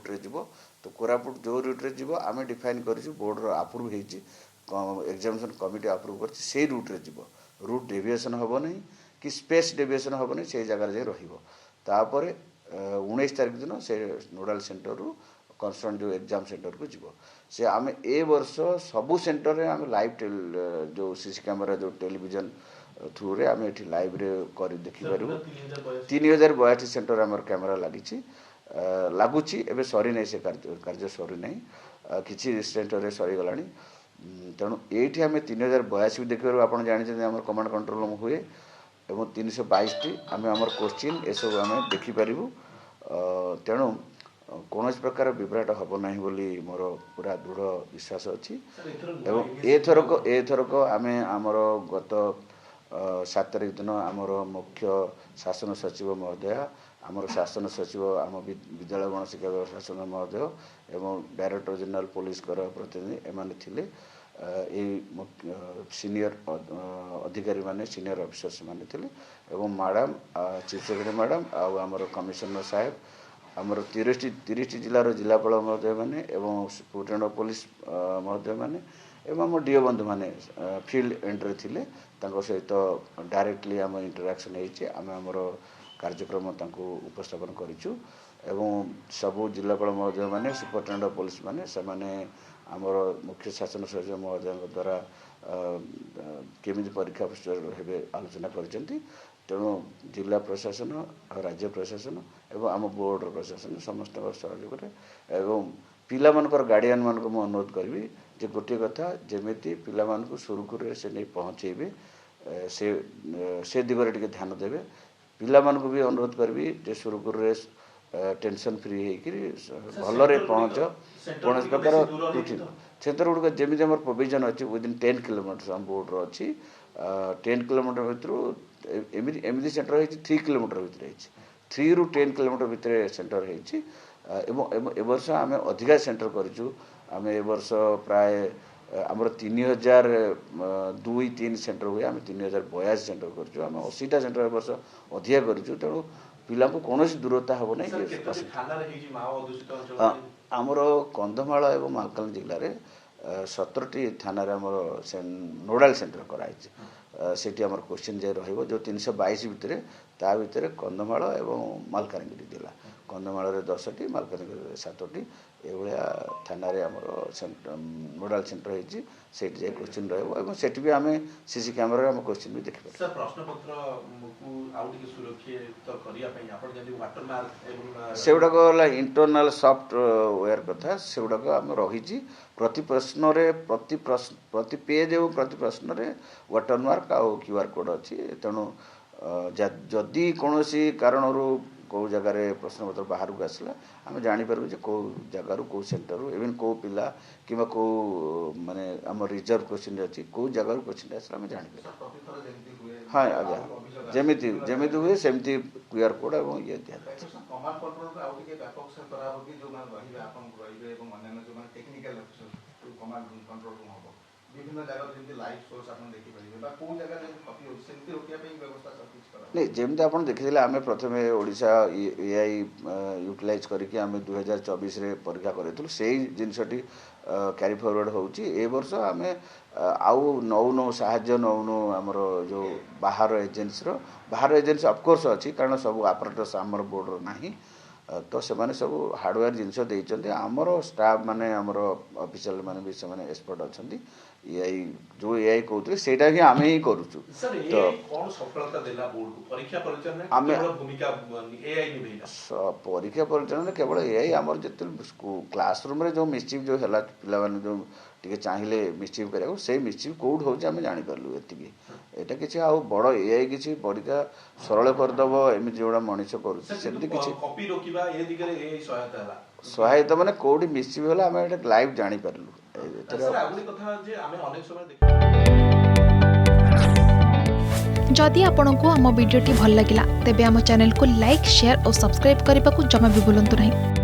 रुट्रे जीव तो कोरापुट जो रुट्रे जीव आम डिफाइन कर बोर्ड आप्रुव एग्जामिनेशन कमिटी आप्रुव कर रुट्रे जीव रूट डेविएशन हम ना कि स्पेस डेविएशन हम ना से जगार जाए रपर 19 तारिख दिन से नोडाल सेंटर रु कनसर्न जो एग्जाम सेंटर को जीव से आम ए वर्ष सबू सेंटर रे आम लाइव जो सीसी कैमेरा जो टेलीविजन थ्रू रे आम ये लाइव रे कर देखिपार 3082 सेंटर आम कैमेरा लगी लगुच एवं सरी ना से कार्य सरी ना कि सेंटर रे सरीगला तेणु ये आम 3082 देखिए आप जानते आम कमांड कंट्रोल रूम हुए और 322 आम आमर क्वेश्चन ये सब आम देखिपर तेणु कौन प्रकार विभ्राट हम ना बोली मोर पूरा दृढ़ विश्वास अच्छी एथरक आम आमर गत 7 तारिख दिन आमर मुख्य शासन सचिव महोदय आमर शासन सचिव आम विद्यालय गणशिक्षा व्यवस्था शासन महोदय एवं डायरेक्टर जनरल पुलिस प्रतिनिधि एमाने थिले सीनियर अधिकारी माने सीनियर ऑफिसर्स माने थिले एवं मैडम चीफ सेक्रेटरी मैडम आमर कमिशनर साहेब आमर 30 जिलार जिलापाल महोदय मैंने एवं सुपरिटेंडेंट पुलिस महोदय मैंने एवं आम डीओ बंधु मैंने फील्ड एंट्री थिले सहित डायरेक्टली आम इंटराक्शन होम आमर कार्यक्रम उपस्थापन करूँ एवं सबू जिलापाल महोदय मैंने सुपरिटेंडेंट पुलिस मैंने से आमर मुख्य शासन सचिव महोदय द्वारा केमी परीक्षा हे आलोचना कर तेणु जिला प्रशासन राज्य प्रशासन एवं आम बोर्ड प्रशासन समस्त सहयोग एवं पिला मानकर गार्डियन मान को अनुरोध करी जे गोटे कथा जमी पिला मानक सुरुखुर से नहीं पहुँचे से दिगरे टे ध्यान देवे पिला मानक भी अनुरोध करी जे सुरुखुर टेंशन फ्री होकर भलरे पहुँच कौन प्रकार सेंटर गुड़क जमी प्रोविजन अच्छी विदिन 10 किलोमीटर आम बोर्ड अच्छी 10 किलोमीटर भितर एमती सेंटर हो 3 किलोमीटर भितर 3 ରୁ 10 किलोमीटर भितर सेंटर हो वर्ष आम अधिका सेंटर करूँ आम ए वर्ष प्राय आमर 3002-3 सेंटर हुए आम 3082 सेंटर करूँ आम 80टा सेंटर ए वर्ष अधिका करूँ तेणु पिला को कौन दूरता हम ना आमर कंधमाल और मालकानगिरी जिले में 17टी थाना नोडाल सेंटर कराई से क्वेश्चन जाए रो जो 322 भितर ता भितर कंधमाल और मालकानगिरी जिला कंधमाल 10टी मालकानगिरी 7टी एभलिया थाना नोडाल सेंटर होती से क्वेश्चन रही भी आम सीसी कैमेरा आम क्वेश्चन भी देखिए से गुड़ाक इंटरनाल सॉफ्टवेयर कथा से गुड़ाक आम रही प्रति प्रश्न प्रति पेज और प्रति प्रश्न वाटरमार्क आ क्यूआर कोड अच्छी तेणु जदि कौन कारण कौ जगार प्रश्न पत्र बाहर को आसला आम जापर कौ जगार कौ सेंटर इवन कौ पिला कि कौ माने आम रिजर्व क्वेश्चन अच्छी कौ जगार क्वेश्चन आसला आम जापर हाँ आज्ञा जमी हुए सेमती क्यूआर कोड और ये दिया नहीं जमी आप देखी आम प्रथम ओडिशा एआई यूटिलाइज करके आम 2024 परीक्षा करूँ से जिनसटी क्यारी फॉरवर्ड होची वर्ष आम आउ नौनु साहाय्य नौनु आमर जो बाहर एजेन्सी ऑफकोर्स अच्छी कारण सब आपरेटर्स आमर बोर्ड ना तो से सब हार्डवेयर जिनस देते आमर स्टाफ माने आमर ऑफिशियल माने भी से एक्सपर्ट अच्छा एआई जो एआई कहते सेटा ही आम ही करूँ तो परीक्षा परिचालन केवल एआई आमर जिते क्लासरूम रे जो मिसचिफ जो है पिला जो टे चाहिए मिसचिफ करा से मिसचिफ कौट हो जापारू एति एटा किसी आ बड़ एआई किसी परीक्षा सरल करदेव एमती जोड़ा मनीष करमती किसी सहायता माने कौटी मिसचिफ है आम लाइव जापारू जदि आपंक आम भिडी भल लगा तेब आम चैनल को लाइक शेयर और सब्सक्राइब करने को जमा भी भूलु नहीं।